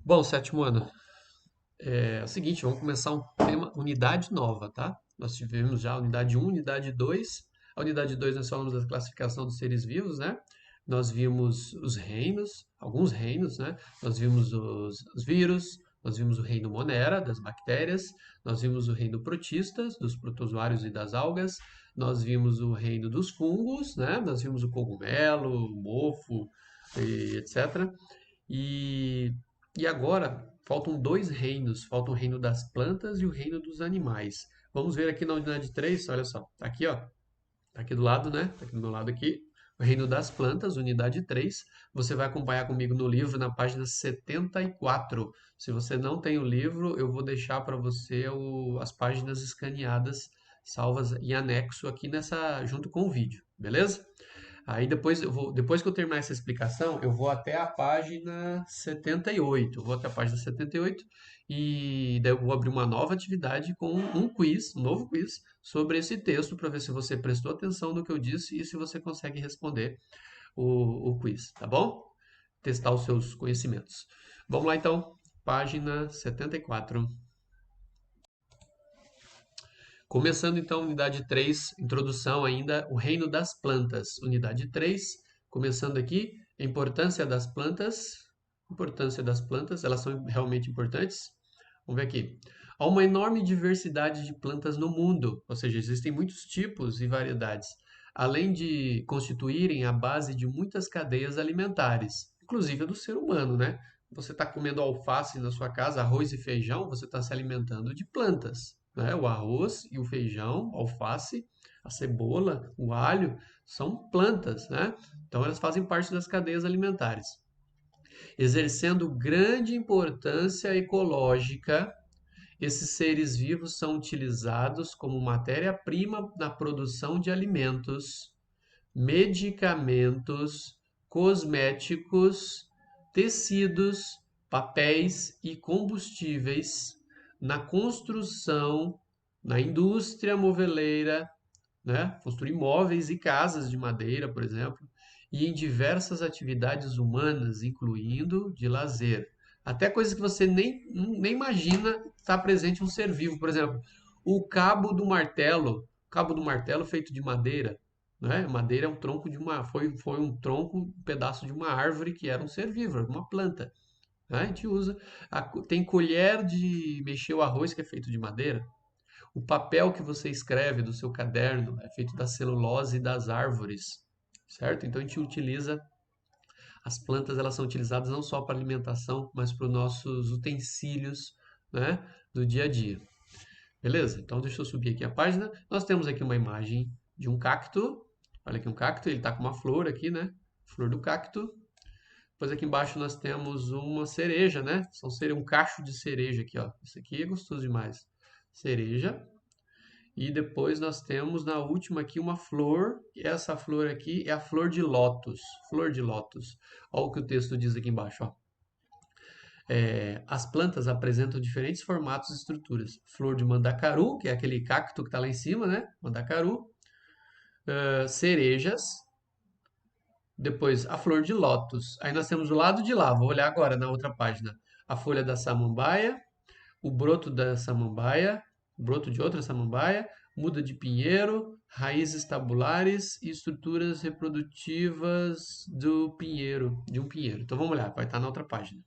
Bom, sétimo ano, é o seguinte, vamos começar um tema, unidade nova, tá? Nós tivemos já a unidade um, unidade 2. A unidade 2 nós falamos da classificação dos seres vivos, né? Nós vimos os reinos, alguns reinos, né? Nós vimos os vírus, nós vimos o reino Monera, das bactérias, nós vimos o reino protistas, dos protozoários e das algas, nós vimos o reino dos fungos, né? Nós vimos o cogumelo, o mofo, e etc. E, e agora faltam dois reinos, falta o reino das plantas e o reino dos animais. Vamos ver aqui na unidade 3, olha só, tá aqui, ó, tá aqui do lado, né? Tá aqui do meu lado aqui, o reino das plantas, unidade 3. Você vai acompanhar comigo no livro na página 74. Se você não tem o livro, eu vou deixar para você as páginas escaneadas, salvas em anexo aqui nessa, junto com o vídeo, beleza? Aí depois que eu terminar essa explicação, eu vou até a página 78. Eu vou até a página 78 e daí eu vou abrir uma nova atividade com um quiz, um novo quiz sobre esse texto para ver se você prestou atenção no que eu disse e se você consegue responder o quiz, tá bom? Testar os seus conhecimentos. Vamos lá então, página 74. Começando então, unidade 3, introdução ainda, o reino das plantas. Unidade 3, começando aqui, a importância das plantas. Importância das plantas, elas são realmente importantes? Vamos ver aqui. Há uma enorme diversidade de plantas no mundo, ou seja, existem muitos tipos e variedades, além de constituírem a base de muitas cadeias alimentares, inclusive a do ser humano, né? Você está comendo alface na sua casa, arroz e feijão, você está se alimentando de plantas, né? O arroz e o feijão, a alface, a cebola, o alho, são plantas, né? Então elas fazem parte das cadeias alimentares, exercendo grande importância ecológica. Esses seres vivos são utilizados como matéria-prima na produção de alimentos, medicamentos, cosméticos, tecidos, papéis e combustíveis, na construção, na indústria moveleira, né? Construir móveis e casas de madeira, por exemplo, e em diversas atividades humanas, incluindo de lazer. Até coisas que você nem imagina estar presente um ser vivo. Por exemplo, cabo do martelo feito de madeira, né? Madeira é um tronco de uma, foi um tronco, um pedaço de uma árvore que era um ser vivo, uma planta. Né? A gente usa. Tem colher de mexer o arroz que é feito de madeira. O papel que você escreve do seu caderno é feito da celulose das árvores, certo? Então a gente utiliza as plantas, elas são utilizadas não só para alimentação, mas para os nossos utensílios, né, do dia a dia. Beleza? Então deixa eu subir aqui a página. Nós temos aqui uma imagem de um cacto. Olha aqui um cacto, ele está com uma flor aqui, né? Flor do cacto. Depois aqui embaixo nós temos uma cereja, né? Um cacho de cereja aqui, ó. Isso aqui é gostoso demais. Cereja. E depois nós temos na última aqui uma flor, e essa flor aqui é a flor de lótus. Flor de lótus. Olha o que o texto diz aqui embaixo, ó. As plantas apresentam diferentes formatos e estruturas. Flor de mandacaru, que é aquele cacto que está lá em cima, né? Mandacaru. Cerejas. Depois a flor de lótus. Aí nós temos o lado de lá, vou olhar agora na outra página. A folha da samambaia, o broto da samambaia, broto de outra samambaia, muda de pinheiro, raízes tabulares e estruturas reprodutivas do pinheiro, de um pinheiro. Então vamos olhar, vai estar na outra página.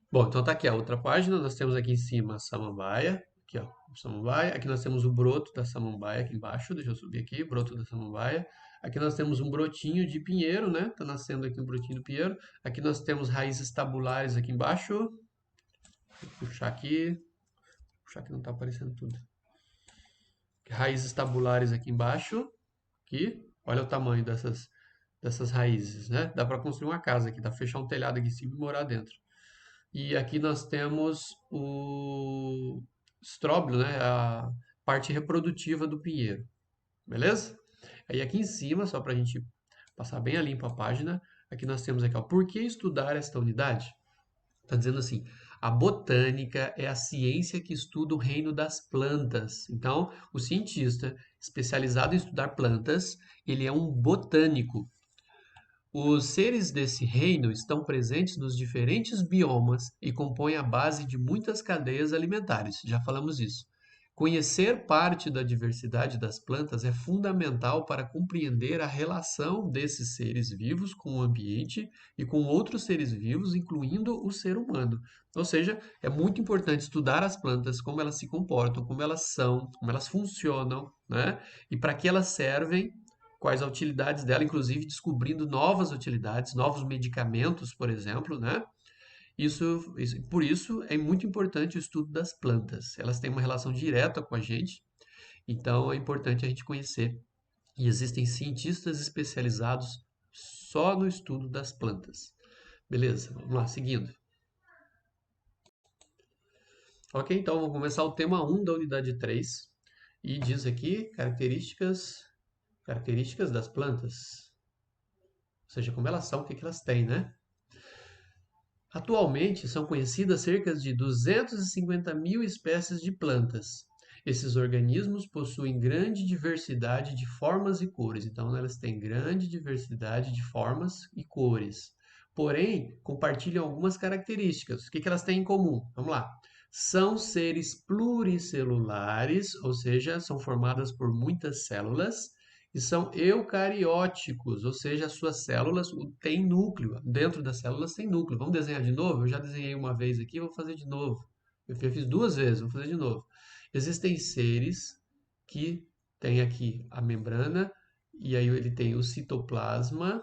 Bom, então tá aqui a outra página, nós temos aqui em cima a samambaia, aqui ó, samambaia, aqui nós temos o broto da samambaia aqui embaixo, deixa eu subir aqui, broto da samambaia. Aqui nós temos um brotinho de pinheiro, né? Tá nascendo aqui um brotinho do pinheiro. Aqui nós temos raízes tabulares aqui embaixo. Vou puxar aqui, puxar que não está aparecendo tudo. Raízes tabulares aqui embaixo. Aqui, olha o tamanho dessas raízes, né? Dá para construir uma casa aqui, dá para fechar um telhado aqui em cima e morar dentro. E aqui nós temos o estróbilo, né? A parte reprodutiva do pinheiro. Beleza? Aí aqui em cima, só para a gente passar bem a limpo a página, aqui nós temos aqui, ó, por que estudar esta unidade? Está dizendo assim, a botânica é a ciência que estuda o reino das plantas. Então, o cientista especializado em estudar plantas, ele é um botânico. Os seres desse reino estão presentes nos diferentes biomas e compõem a base de muitas cadeias alimentares. Já falamos isso. Conhecer parte da diversidade das plantas é fundamental para compreender a relação desses seres vivos com o ambiente e com outros seres vivos, incluindo o ser humano. Ou seja, é muito importante estudar as plantas, como elas se comportam, como elas são, como elas funcionam, né? E para que elas servem, quais as utilidades dela, inclusive descobrindo novas utilidades, novos medicamentos, por exemplo, né? Por isso é muito importante o estudo das plantas. Elas têm uma relação direta com a gente, então é importante a gente conhecer. E existem cientistas especializados só no estudo das plantas. Beleza, vamos lá, seguindo. Ok, então vamos começar o tema 1 da unidade 3. E diz aqui características das plantas. Ou seja, como elas são, o que elas têm, né? Atualmente são conhecidas cerca de 250 mil espécies de plantas. Esses organismos possuem grande diversidade de formas e cores, então elas têm grande diversidade de formas e cores. Porém, compartilham algumas características. O que elas têm em comum? Vamos lá. São seres pluricelulares, ou seja, são formadas por muitas células e são eucarióticos, ou seja, as suas células têm núcleo. Dentro das células tem núcleo. Vamos desenhar de novo? Eu já desenhei uma vez aqui, vou fazer de novo. Eu fiz 2 vezes, vou fazer de novo. Existem seres que têm aqui a membrana, e aí ele tem o citoplasma.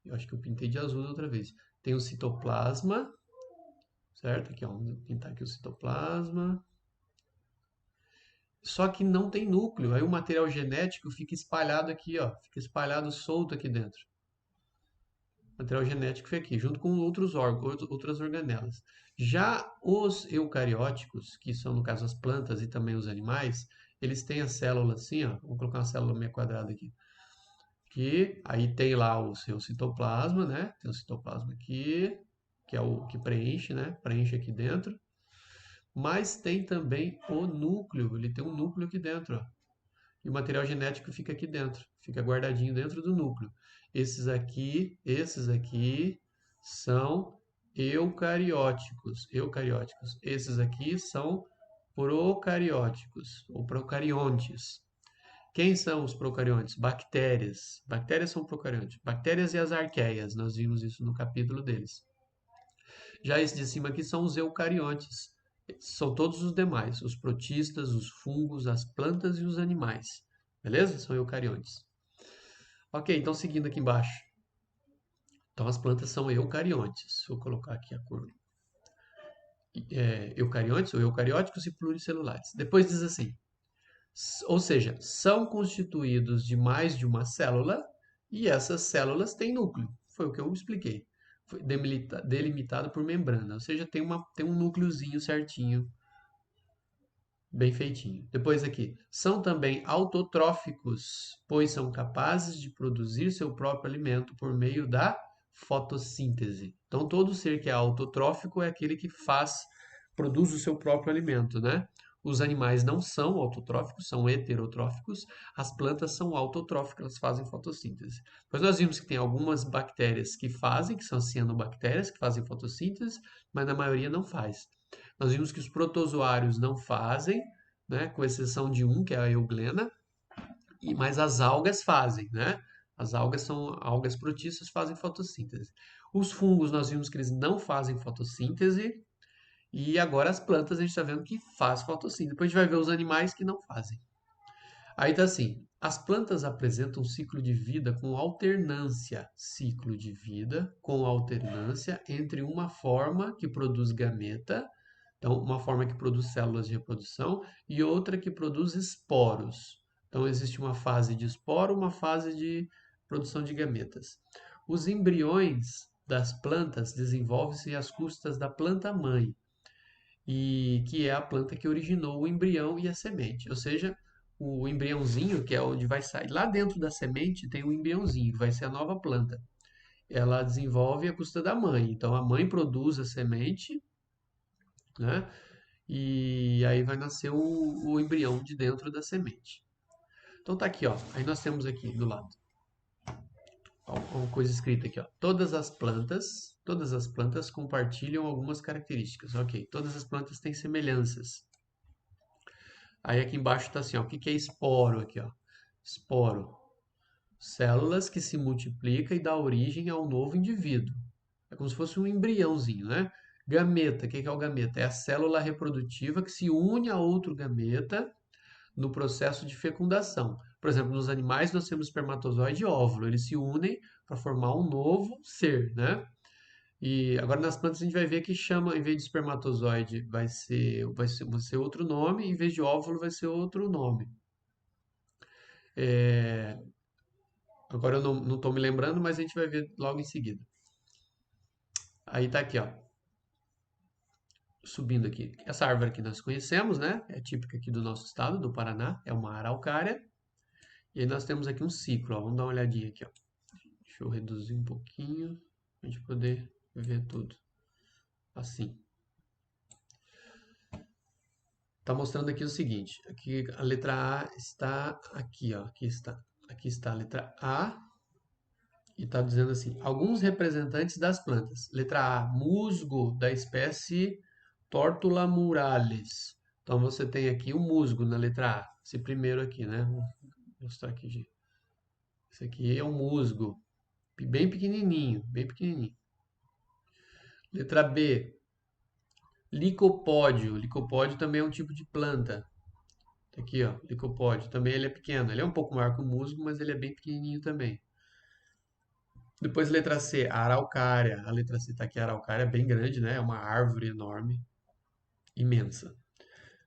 Eu acho que eu pintei de azul outra vez. Tem o citoplasma, certo? Aqui, ó, vamos pintar aqui o citoplasma. Só que não tem núcleo. Aí o material genético fica espalhado aqui, ó, fica espalhado solto aqui dentro. O material genético fica aqui, junto com outros órgãos, outras organelas. Já os eucarióticos, que são no caso as plantas e também os animais, eles têm a célula assim, ó, vou colocar uma célula meia quadrada aqui. Que aí tem lá o seu citoplasma, né? Tem o citoplasma aqui, que é o que preenche, né? Preenche aqui dentro. Mas tem também o núcleo, ele tem um núcleo aqui dentro, ó. E o material genético fica aqui dentro, fica guardadinho dentro do núcleo. Esses aqui são eucarióticos, eucarióticos. Esses aqui são procarióticos ou procariontes. Quem são os procariontes? Bactérias. Bactérias são procariontes. Bactérias e as arqueias, nós vimos isso no capítulo deles. Já esse de cima aqui são os eucariontes. São todos os demais, os protistas, os fungos, as plantas e os animais. Beleza? São eucariontes. Ok, então seguindo aqui embaixo. Então as plantas são eucariontes. Vou colocar aqui a cor. Eucariontes ou eucarióticos e pluricelulares. Depois diz assim, ou seja, são constituídos de mais de uma célula e essas células têm núcleo. Foi o que eu expliquei. Foi delimitado por membrana, ou seja, tem um núcleozinho certinho, bem feitinho. Depois aqui, são também autotróficos, pois são capazes de produzir seu próprio alimento por meio da fotossíntese. Então, todo ser que é autotrófico é aquele que produz o seu próprio alimento, né? Os animais não são autotróficos, são heterotróficos. As plantas são autotróficas, elas fazem fotossíntese. Depois nós vimos que tem algumas bactérias que fazem, que são cianobactérias, que fazem fotossíntese, mas na maioria não faz. Nós vimos que os protozoários não fazem, né, com exceção de um, que é a euglena, mas as algas fazem, né? As algas são algas protistas, fazem fotossíntese. Os fungos, nós vimos que eles não fazem fotossíntese, e agora as plantas a gente está vendo que faz fotossíntese. Depois a gente vai ver os animais que não fazem. Aí tá assim, as plantas apresentam um ciclo de vida com alternância, entre uma forma que produz gameta, então uma forma que produz células de reprodução e outra que produz esporos. Então existe uma fase de esporo, uma fase de produção de gametas. Os embriões das plantas desenvolvem-se às custas da planta mãe, e que é a planta que originou o embrião e a semente. Ou seja, o embriãozinho, que é onde vai sair, lá dentro da semente tem um embriãozinho, que vai ser a nova planta. Ela desenvolve a custa da mãe. Então a mãe produz a semente, né? E aí vai nascer o embrião de dentro da semente. Então tá aqui, ó. Aí nós temos aqui do lado uma coisa escrita aqui, ó. Todas as plantas compartilham algumas características. Ok, todas as plantas têm semelhanças. Aí aqui embaixo está assim, ó, o que que é esporo aqui, ó? Esporo, células que se multiplicam e dá origem a um novo indivíduo. É como se fosse um embriãozinho, né? Gameta, o que que é o gameta? É a célula reprodutiva que se une a outro gameta no processo de fecundação. Por exemplo, nos animais nós temos espermatozoide e óvulo, eles se unem para formar um novo ser, né? E agora nas plantas a gente vai ver que chama, em vez de espermatozoide, vai ser outro nome, em vez de óvulo vai ser outro nome. É, agora eu não estou me lembrando, mas a gente vai ver logo em seguida. Aí tá aqui, ó, subindo aqui. Essa árvore aqui nós conhecemos, né? É típica aqui do nosso estado, do Paraná, é uma araucária. E aí nós temos aqui um ciclo, ó. Vamos dar uma olhadinha aqui, ó. Deixa eu reduzir um pouquinho, para a gente poder ver tudo. Assim. Está mostrando aqui o seguinte, aqui a letra A está aqui, ó, aqui está a letra A e está dizendo assim, alguns representantes das plantas. Letra A, musgo da espécie Tortula muralis. Então você tem aqui o musgo na letra A, esse primeiro aqui, né? Vou mostrar aqui, gente. Esse aqui é um musgo, bem pequenininho, bem pequenininho. Letra B, licopódio. Licopódio também é um tipo de planta. Aqui, ó, licopódio. Também ele é pequeno. Ele é um pouco maior que o musgo, mas ele é bem pequenininho também. Depois, letra C, a araucária. A letra C tá aqui, a araucária é bem grande, né? É uma árvore enorme, imensa.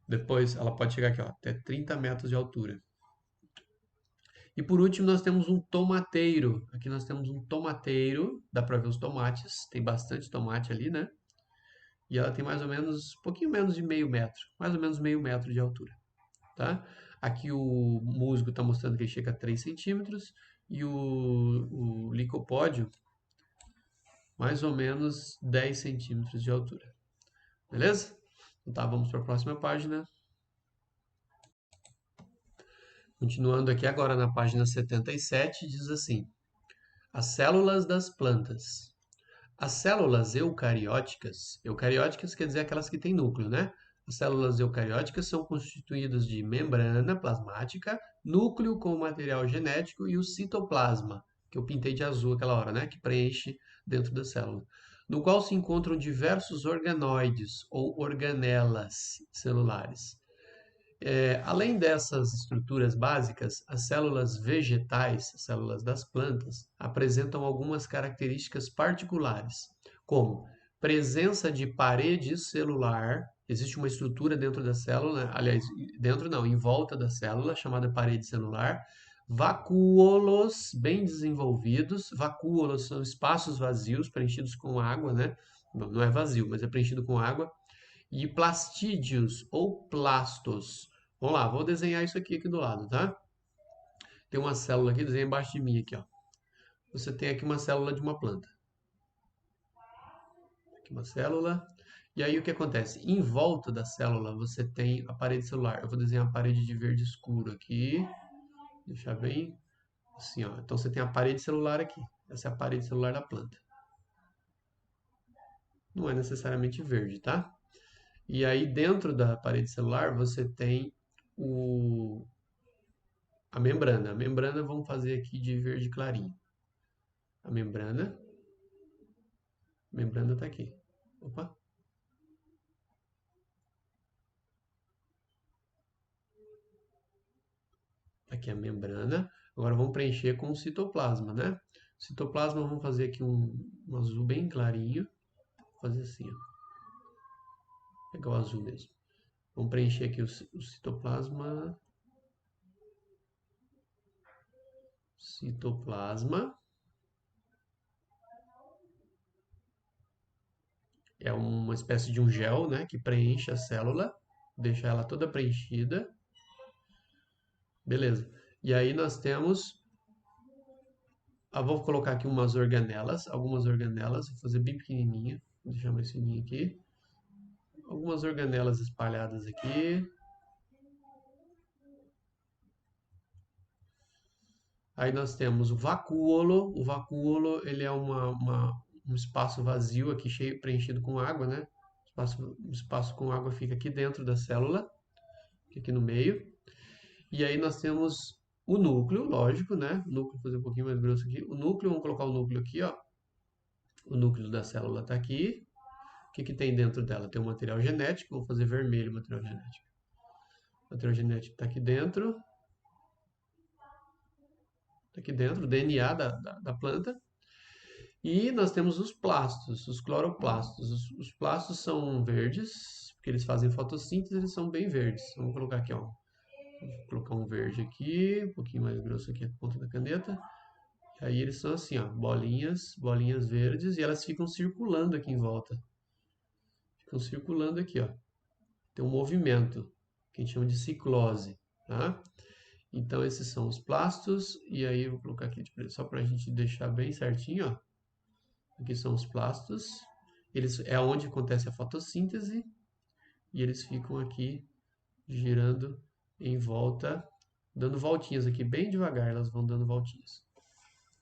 Depois, ela pode chegar aqui, ó, até 30 metros de altura. E por último, nós temos um tomateiro. Aqui nós temos um tomateiro. Dá para ver os tomates. Tem bastante tomate ali, né? E ela tem mais ou menos, um pouquinho menos de meio metro. Mais ou menos meio metro de altura. Tá? Aqui o musgo está mostrando que ele chega a 3 centímetros e o licopódio mais ou menos 10 centímetros de altura. Beleza? Então tá, vamos para a próxima página. Continuando aqui agora na página 77, diz assim: as células das plantas. As células eucarióticas quer dizer aquelas que têm núcleo, né? As células eucarióticas são constituídas de membrana plasmática, núcleo com material genético e o citoplasma, que eu pintei de azul aquela hora, né? Que preenche dentro da célula, no qual se encontram diversos organoides ou organelas celulares. Além dessas estruturas básicas, as células vegetais, as células das plantas, apresentam algumas características particulares, como presença de parede celular. Existe uma estrutura dentro da célula, aliás, dentro não, em volta da célula, chamada parede celular. Vacúolos bem desenvolvidos. Vacúolos são espaços vazios preenchidos com água, né? Não é vazio, mas é preenchido com água e plastídeos ou plastos. Vamos lá, vou desenhar isso aqui do lado, tá? Tem uma célula aqui, desenha embaixo de mim aqui, ó. Você tem aqui uma célula de uma planta. Aqui uma célula. E aí o que acontece? Em volta da célula você tem a parede celular. Eu vou desenhar a parede de verde escuro aqui. Deixar bem assim, ó. Então você tem a parede celular aqui. Essa é a parede celular da planta. Não é necessariamente verde, tá? E aí dentro da parede celular você tem o, a membrana. A membrana vamos fazer aqui de verde clarinho. A membrana está aqui. Opa. Aqui é a membrana. Agora vamos preencher com o citoplasma, né? Citoplasma, vamos fazer aqui um azul bem clarinho. Vou fazer assim, ó. Pegar o azul mesmo. Vamos preencher aqui o citoplasma. Citoplasma. É uma espécie de um gel, né? Que preenche a célula. Deixa ela toda preenchida. Beleza. E aí nós temos. Vou colocar aqui umas organelas. Algumas organelas. Vou fazer bem pequenininha. Vou deixar mais fininho aqui. Algumas organelas espalhadas aqui. Aí nós temos o vacúolo. O vacúolo, ele é um espaço vazio aqui, cheio, preenchido com água, né? Um espaço com água fica aqui dentro da célula, aqui no meio. E aí nós temos o núcleo, lógico, né? O núcleo, vou fazer um pouquinho mais grosso aqui. O núcleo, vamos colocar o núcleo aqui, ó. O núcleo da célula está aqui. O que que tem dentro dela? Tem um material genético, vou fazer vermelho o material genético. O material genético está aqui dentro. Está aqui dentro, o DNA da planta. E nós temos os plastos, os cloroplastos. Os plastos são verdes, porque eles fazem fotossíntese, eles são bem verdes. Vamos colocar aqui, ó. Vou colocar um verde aqui, um pouquinho mais grosso aqui a ponta da caneta. E aí eles são assim, ó, bolinhas verdes, e elas ficam circulando aqui em volta. Ficam circulando aqui, ó. Tem um movimento, que a gente chama de ciclose, tá? Então esses são os plastos, e aí eu vou colocar aqui só para a gente deixar bem certinho, ó. Aqui são os plastos, é onde acontece a fotossíntese, e eles ficam aqui girando em volta, dando voltinhas aqui bem devagar, elas vão dando voltinhas,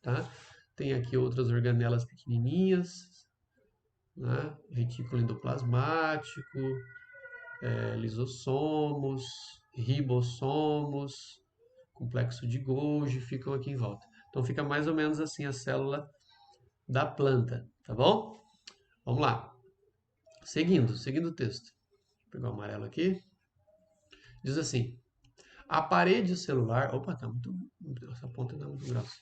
tá? Tem aqui outras organelas pequenininhas, né? Retículo endoplasmático, lisossomos, ribossomos, complexo de Golgi, ficam aqui em volta. Então fica mais ou menos assim a célula da planta, tá bom? Vamos lá. Seguindo o texto. Vou pegar o amarelo aqui. Diz assim: a parede celular. Opa, tá muito. Essa ponta tá muito grossa.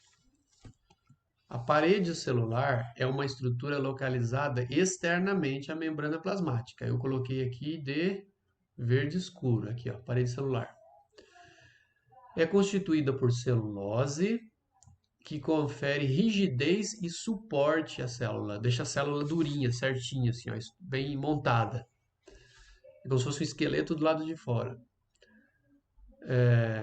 A parede celular é uma estrutura localizada externamente à membrana plasmática. Eu coloquei aqui de verde escuro, aqui, ó, parede celular. É constituída por celulose, que confere rigidez e suporte à célula, deixa a célula durinha, certinha, assim, ó, bem montada. É como se fosse um esqueleto do lado de fora.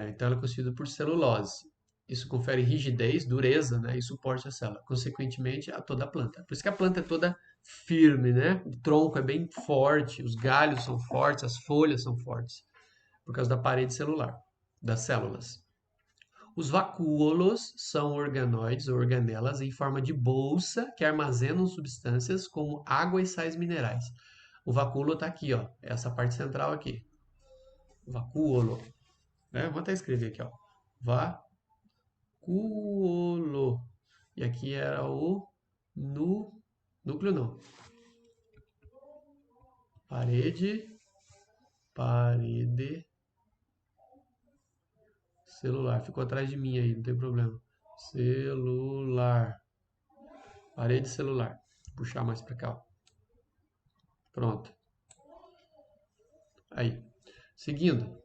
Então ela é constituída por celulose. Isso confere rigidez, dureza, né, e suporte à célula, consequentemente a toda a planta. Por isso que a planta é toda firme, né? O tronco é bem forte, os galhos são fortes, as folhas são fortes, por causa da parede celular, das células. Os vacúolos são organoides ou organelas em forma de bolsa que armazenam substâncias como água e sais minerais. O vacúolo está aqui, ó, essa parte central aqui. Vacúolo. Né? Vou até escrever aqui, ó. Vacúolo. E aqui era o núcleo, não. Parede celular. Ficou atrás de mim aí, não tem problema. Celular. Parede celular. Vou puxar mais para cá, ó. Pronto. Aí. Seguindo.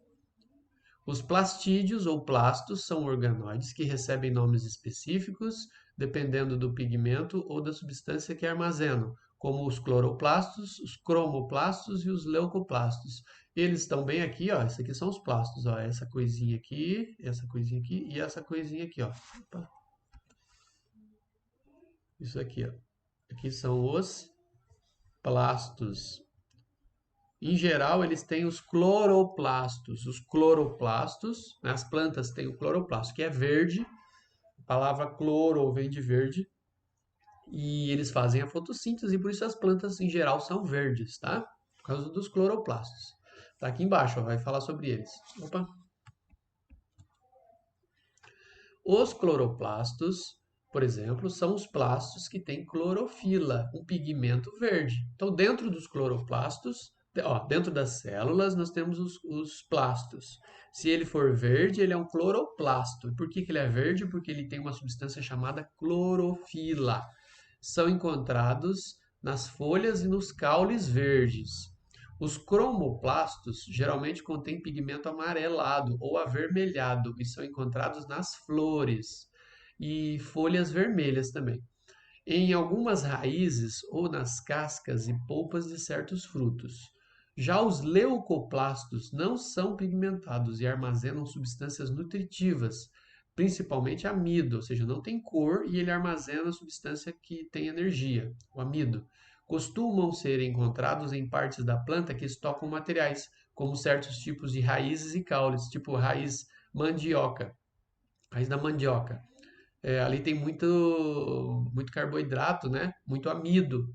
Os plastídeos ou plastos são organoides que recebem nomes específicos dependendo do pigmento ou da substância que armazenam, como os cloroplastos, os cromoplastos e os leucoplastos. Eles estão bem aqui, ó. Esses aqui são os plastos, ó. Essa coisinha aqui e essa coisinha aqui, ó. Opa. Isso aqui, ó. Aqui são os plastos. Em geral, eles têm os cloroplastos. Os cloroplastos, né, as plantas têm o cloroplasto, que é verde. A palavra cloro vem de verde. E eles fazem a fotossíntese, e por isso as plantas em geral são verdes, tá? Por causa dos cloroplastos. Tá aqui embaixo, ó, vai falar sobre eles. Opa. Os cloroplastos, por exemplo, são os plastos que têm clorofila, um pigmento verde. Então, dentro dos cloroplastos, ó, dentro das células, nós temos os plastos. Se ele for verde, ele é um cloroplasto. Por que ele é verde? Porque ele tem uma substância chamada clorofila. São encontrados nas folhas e nos caules verdes. Os cromoplastos geralmente contêm pigmento amarelado ou avermelhado e são encontrados nas flores e folhas vermelhas também. Em algumas raízes ou nas cascas e polpas de certos frutos. Já os leucoplastos não são pigmentados e armazenam substâncias nutritivas, principalmente amido, ou seja, não tem cor e ele armazena a substância que tem energia, o amido. Costumam ser encontrados em partes da planta que estocam materiais, como certos tipos de raízes e caules, tipo raiz mandioca, raiz da mandioca. ali tem muito carboidrato, né? Muito amido.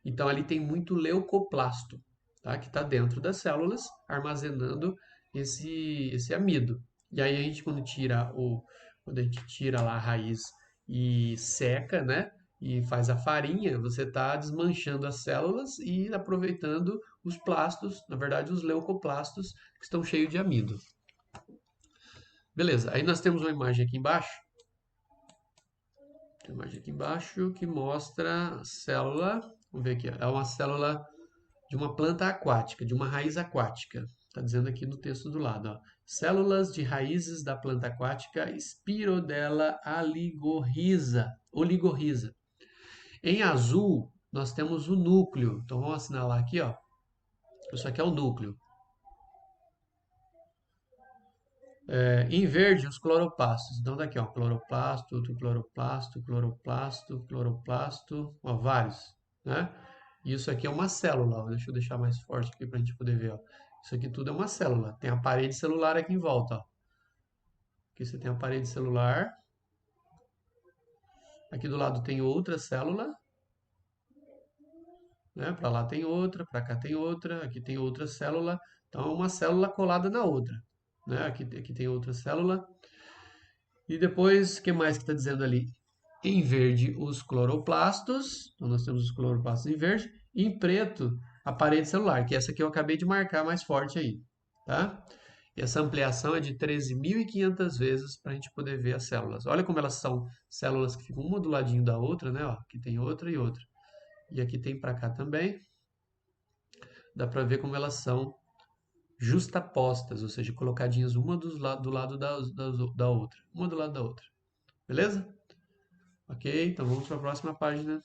Então ali tem muito leucoplasto, tá? Que está dentro das células, armazenando esse amido. E aí a gente quando a gente tira lá a raiz e seca, né? E faz a farinha, você está desmanchando as células e aproveitando os plastos, na verdade os leucoplastos, que estão cheios de amido. Beleza, aí nós temos uma imagem aqui embaixo. Tem uma imagem aqui embaixo que mostra a célula. Vamos ver aqui, ó, é uma célula de uma planta aquática, de uma raiz aquática. Está dizendo aqui no texto do lado, ó. Células de raízes da planta aquática Spirodela oligorrhiza. Em azul, nós temos o núcleo. Então vamos assinalar aqui, ó. Isso aqui é o núcleo. Em verde, os cloroplastos. Então, daqui, ó, cloroplasto, outro cloroplasto, cloroplasto, cloroplasto, ó, vários, né? E isso aqui é uma célula, ó. Deixa eu deixar mais forte aqui para a gente poder ver, ó. Isso aqui tudo é uma célula. Tem a parede celular aqui em volta, ó. Aqui você tem a parede celular. Aqui do lado tem outra célula, né? Para lá tem outra, para cá tem outra, aqui tem outra célula. Então, é uma célula colada na outra, né? Aqui tem outra célula. E depois, o que mais que está dizendo ali? Em verde, os cloroplastos. Então, nós temos os cloroplastos em verde. E em preto, a parede celular, que é essa que eu acabei de marcar mais forte aí. Tá? E essa ampliação é de 13.500 vezes para a gente poder ver as células. Olha como elas são células que ficam uma do ladinho da outra, né? Ó, aqui tem outra e outra. E aqui tem para cá também. Dá para ver como elas são justapostas, ou seja, colocadinhas uma do lado da outra. Uma do lado da outra. Beleza? Ok, então vamos para a próxima página.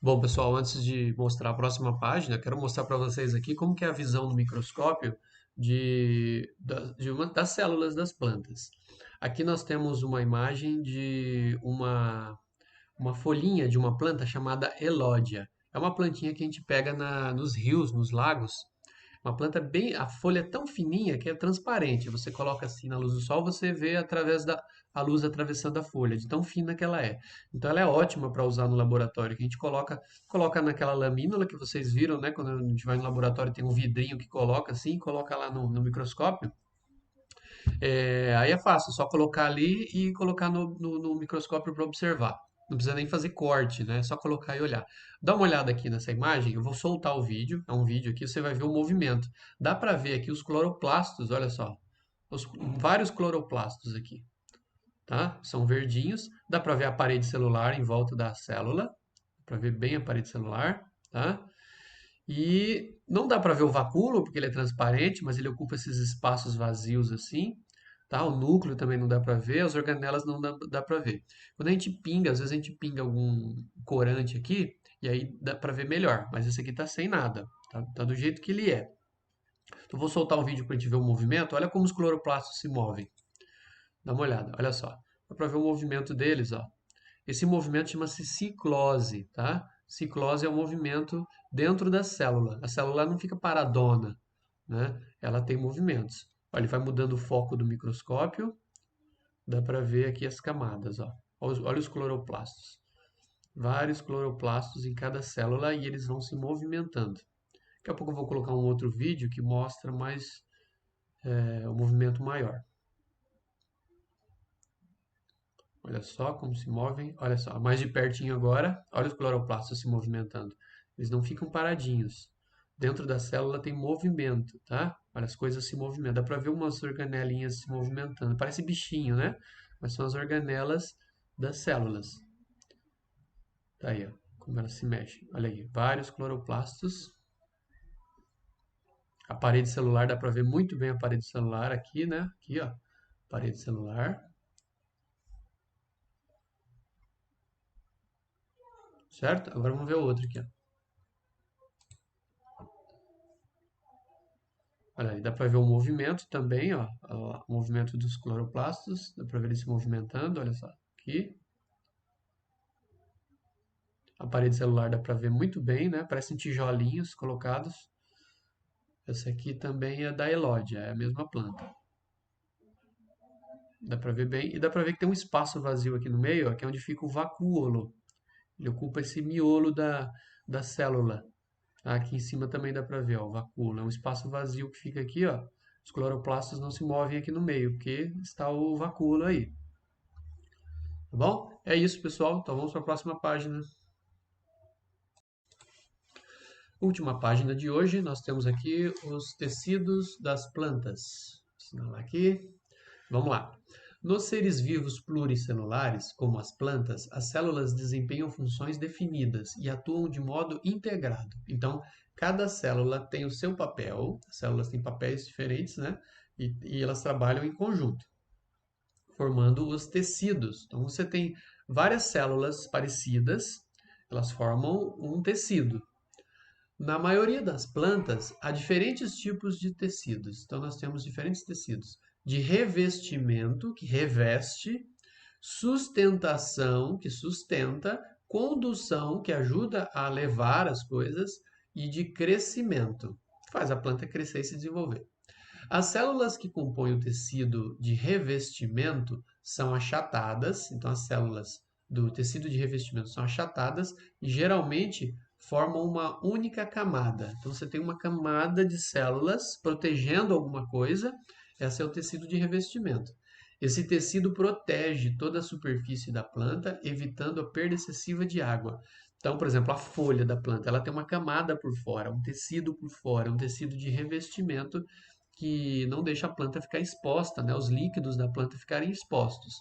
Bom, pessoal, antes de mostrar a próxima página, quero mostrar para vocês aqui como que é a visão no microscópio das células das plantas. Aqui nós temos uma imagem de uma folhinha de uma planta chamada elódia. É uma plantinha que a gente pega nos rios, nos lagos. Uma planta bem, a folha é tão fininha que é transparente. Você coloca assim na luz do sol, você vê através da a luz atravessando a folha, de tão fina que ela é. Então ela é ótima para usar no laboratório, que a gente coloca naquela lamínula que vocês viram, né? Quando a gente vai no laboratório tem um vidrinho que coloca assim, coloca lá no microscópio. Aí é fácil, só colocar ali e colocar no microscópio para observar. Não precisa nem fazer corte, né? É só colocar e olhar. Dá uma olhada aqui nessa imagem, eu vou soltar o vídeo, é um vídeo aqui, você vai ver o movimento. Dá para ver aqui os cloroplastos, olha só. Vários cloroplastos aqui, tá? São verdinhos. Dá para ver a parede celular em volta da célula, para ver bem a parede celular, tá? E não dá para ver o vacúolo, porque ele é transparente, mas ele ocupa esses espaços vazios assim. Tá? O núcleo também não dá para ver, as organelas não dá para ver. Quando a gente pinga, às vezes a gente pinga algum corante aqui, e aí dá para ver melhor, mas esse aqui tá sem nada, tá do jeito que ele é. Então vou soltar um vídeo para a gente ver o movimento, olha como os cloroplastos se movem. Dá uma olhada, olha só. Dá para ver o movimento deles, ó. Esse movimento chama-se ciclose, tá? Ciclose é um movimento dentro da célula. A célula não fica paradona, né? Ela tem movimentos. Olha, ele vai mudando o foco do microscópio. Dá para ver aqui as camadas, ó. Olha os cloroplastos. Vários cloroplastos em cada célula e eles vão se movimentando. Daqui a pouco eu vou colocar um outro vídeo que mostra mais o movimento maior. Olha só como se movem. Olha só, mais de pertinho agora. Olha os cloroplastos se movimentando. Eles não ficam paradinhos. Dentro da célula tem movimento, tá? Olha, as coisas se movimentam. Dá para ver umas organelinhas se movimentando. Parece bichinho, né? Mas são as organelas das células. Tá aí, ó, como elas se mexem. Olha aí, vários cloroplastos. A parede celular, dá para ver muito bem a parede celular aqui, né? Aqui, ó, parede celular. Certo? Agora vamos ver o outro aqui, ó. Olha aí, dá para ver o movimento também, ó, o movimento dos cloroplastos, dá para ver ele se movimentando, olha só, aqui. A parede celular dá para ver muito bem, né? Parecem tijolinhos colocados. Essa aqui também é da Elódia, é a mesma planta. Dá para ver bem. E dá para ver que tem um espaço vazio aqui no meio, ó, que é onde fica o vacúolo. Ele ocupa esse miolo da célula. Tá? Aqui em cima também dá para ver, ó, o vacúolo. É um espaço vazio que fica aqui, ó. Os cloroplastos não se movem aqui no meio, porque está o vacúolo aí. Tá bom? É isso, pessoal. Então vamos para a próxima página. Última página de hoje, nós temos aqui os tecidos das plantas. Vou assinalar aqui. Vamos lá. Nos seres vivos pluricelulares, como as plantas, as células desempenham funções definidas e atuam de modo integrado. Então, cada célula tem o seu papel, as células têm papéis diferentes, né? E elas trabalham em conjunto, formando os tecidos. Então, você tem várias células parecidas, elas formam um tecido. Na maioria das plantas, há diferentes tipos de tecidos. Então, nós temos diferentes tecidos de revestimento, que reveste, sustentação, que sustenta, condução, que ajuda a levar as coisas, e de crescimento, que faz a planta crescer e se desenvolver. As células que compõem o tecido de revestimento são achatadas, então as células do tecido de revestimento são achatadas e geralmente formam uma única camada. Então você tem uma camada de células protegendo alguma coisa, esse é o tecido de revestimento. Esse tecido protege toda a superfície da planta, evitando a perda excessiva de água. Então, por exemplo, a folha da planta, ela tem uma camada por fora, um tecido por fora, um tecido de revestimento que não deixa a planta ficar exposta, né? Os líquidos da planta ficarem expostos.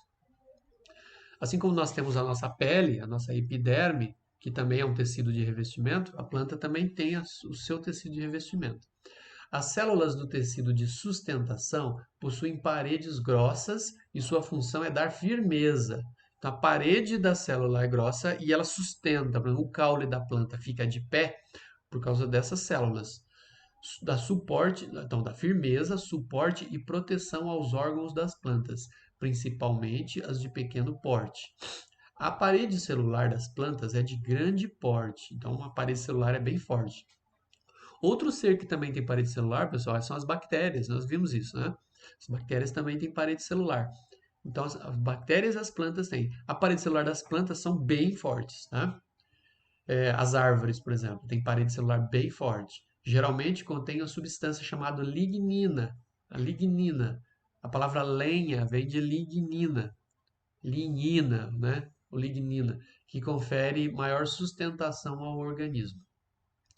Assim como nós temos a nossa pele, a nossa epiderme, que também é um tecido de revestimento, a planta também tem o seu tecido de revestimento. As células do tecido de sustentação possuem paredes grossas e sua função é dar firmeza. Então, a parede da célula é grossa e ela sustenta, por exemplo, o caule da planta fica de pé por causa dessas células. Da suporte, então da firmeza, suporte e proteção aos órgãos das plantas, principalmente as de pequeno porte. A parede celular das plantas é de grande porte, então a parede celular é bem forte. Outro ser que também tem parede celular, pessoal, são as bactérias. Nós vimos isso, né? As bactérias também têm parede celular. Então, as bactérias e as plantas têm. A parede celular das plantas são bem fortes, tá? As árvores, por exemplo, têm parede celular bem forte. Geralmente contém uma substância chamada lignina. A lignina. A palavra lenha vem de lignina. Lignina, né? Ou lignina, que confere maior sustentação ao organismo.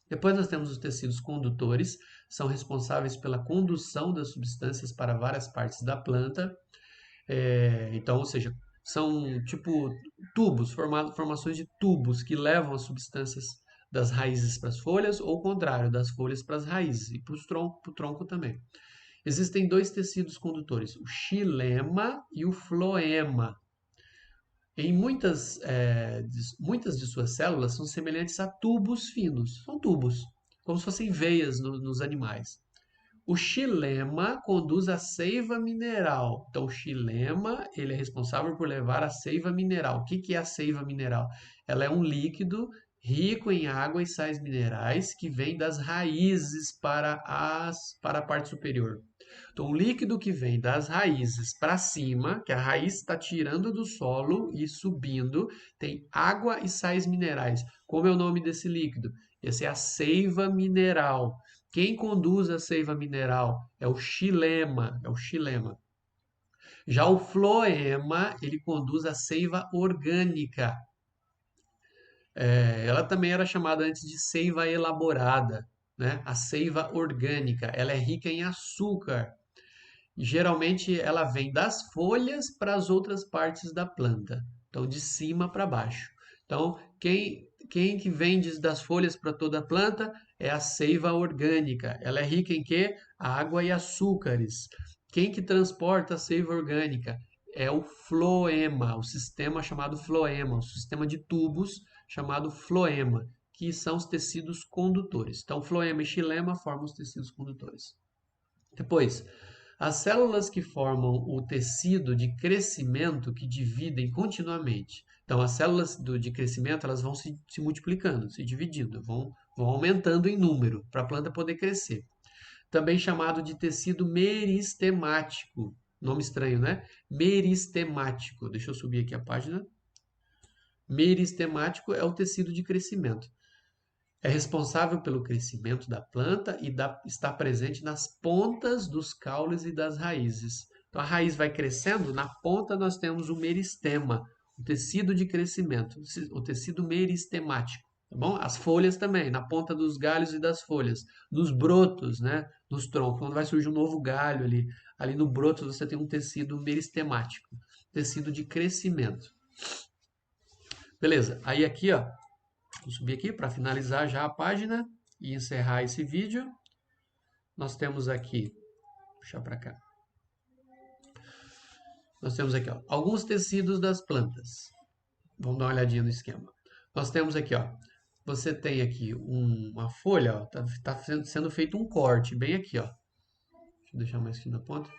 Depois nós temos os tecidos condutores, são responsáveis pela condução das substâncias para várias partes da planta. Então, ou seja, são tipo tubos, formações de tubos que levam as substâncias das raízes para as folhas, ou o contrário, das folhas para as raízes e para o tronco também. Existem dois tecidos condutores, o xilema e o floema. Em muitas de suas células são semelhantes a tubos finos, são tubos, como se fossem veias nos animais. O xilema conduz a seiva mineral. Então, o xilema, ele é responsável por levar a seiva mineral. O que que é a seiva mineral? Ela é um líquido rico em água e sais minerais que vem das raízes para a parte superior. Então, o líquido que vem das raízes para cima, que a raiz está tirando do solo e subindo, tem água e sais minerais. Como é o nome desse líquido? Esse é a seiva mineral. Quem conduz a seiva mineral é o xilema, Já o floema, ele conduz a seiva orgânica. Ela também era chamada antes de seiva elaborada, né? A seiva orgânica, ela é rica em açúcar. Geralmente ela vem das folhas para as outras partes da planta, então de cima para baixo. Então, quem que vem das folhas para toda a planta é a seiva orgânica. Ela é rica em quê? Água e açúcares. Quem que transporta a seiva orgânica? É o floema, o sistema chamado floema, o sistema de tubos chamado floema, que são os tecidos condutores. Então, floema e xilema formam os tecidos condutores. Depois, as células que formam o tecido de crescimento que dividem continuamente. Então, as células de crescimento elas vão se multiplicando, se dividindo, vão aumentando em número para a planta poder crescer. Também chamado de tecido meristemático, Nome estranho, né? Meristemático. Deixa eu subir aqui a página. Meristemático é o tecido de crescimento. É responsável pelo crescimento da planta e está presente nas pontas dos caules e das raízes. Então a raiz vai crescendo, na ponta nós temos o meristema, o tecido de crescimento, o tecido meristemático. Tá bom? As folhas também, na ponta dos galhos e das folhas, nos brotos, né, nos troncos, quando vai surgir um novo galho ali no broto você tem um tecido meristemático, tecido de crescimento. Beleza, aí aqui, ó, vou subir aqui para finalizar já a página e encerrar esse vídeo. Nós temos aqui, puxar para cá. Nós temos aqui, ó, alguns tecidos das plantas. Vamos dar uma olhadinha no esquema. Nós temos aqui, ó, você tem aqui uma folha, ó, tá sendo feito um corte bem aqui, ó. Deixa eu deixar mais aqui na ponta.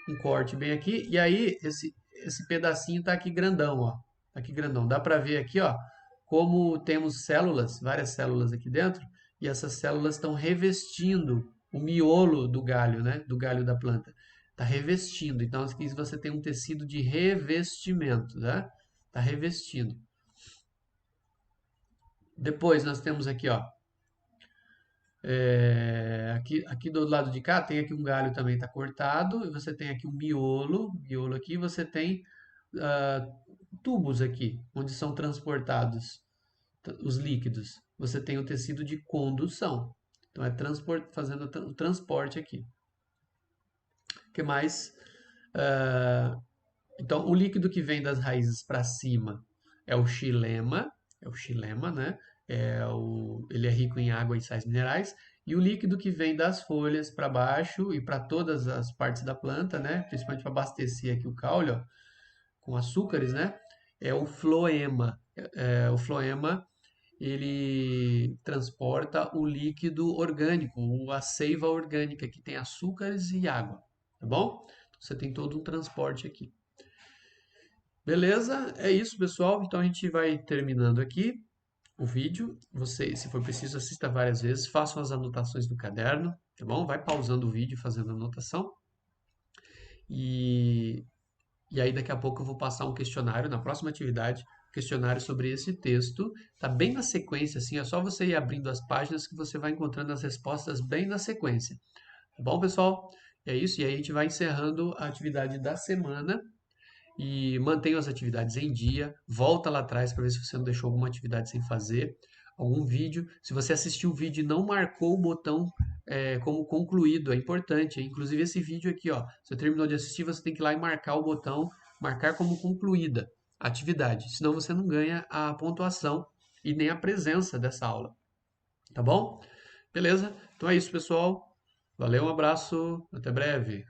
Um corte bem aqui e aí esse pedacinho tá aqui grandão, ó. Tá aqui grandão. Dá para ver aqui, ó, como temos células, várias células aqui dentro, e essas células estão revestindo o miolo do galho, né? Do galho da planta. Está revestindo. Então, aqui você tem um tecido de revestimento, né? Está revestindo. Depois nós temos aqui, ó. Aqui do lado de cá tem aqui um galho também está cortado. E você tem aqui um miolo aqui. Você tem tubos aqui, onde são transportados os líquidos. Você tem o tecido de condução. Então, é fazendo o transporte aqui. O que mais? Então, o líquido que vem das raízes para cima é o xilema, né? Ele é rico em água e sais minerais. E o líquido que vem das folhas para baixo e para todas as partes da planta, né? Principalmente para abastecer aqui o caule, ó, com açúcares, né? É o floema. O floema ele transporta o líquido orgânico, a seiva orgânica, que tem açúcares e água, tá bom? Você tem todo um transporte aqui. Beleza? É isso, pessoal. Então a gente vai terminando aqui o vídeo. Você, se for preciso, assista várias vezes, façam as anotações do caderno, tá bom? Vai pausando o vídeo, fazendo anotação. E aí daqui a pouco eu vou passar um questionário na próxima atividade, questionário sobre esse texto. Tá bem na sequência, assim, é só você ir abrindo as páginas que você vai encontrando as respostas bem na sequência. Tá bom, pessoal? É isso, e aí a gente vai encerrando a atividade da semana e mantenha as atividades em dia. Volta lá atrás para ver se você não deixou alguma atividade sem fazer, algum vídeo. Se você assistiu o vídeo e não marcou o botão como concluído, é importante. Inclusive esse vídeo aqui, ó, você terminou de assistir, você tem que ir lá e marcar o botão, marcar como concluída a atividade. Senão você não ganha a pontuação e nem a presença dessa aula. Tá bom? Beleza? Então é isso, pessoal. Valeu, um abraço, até breve.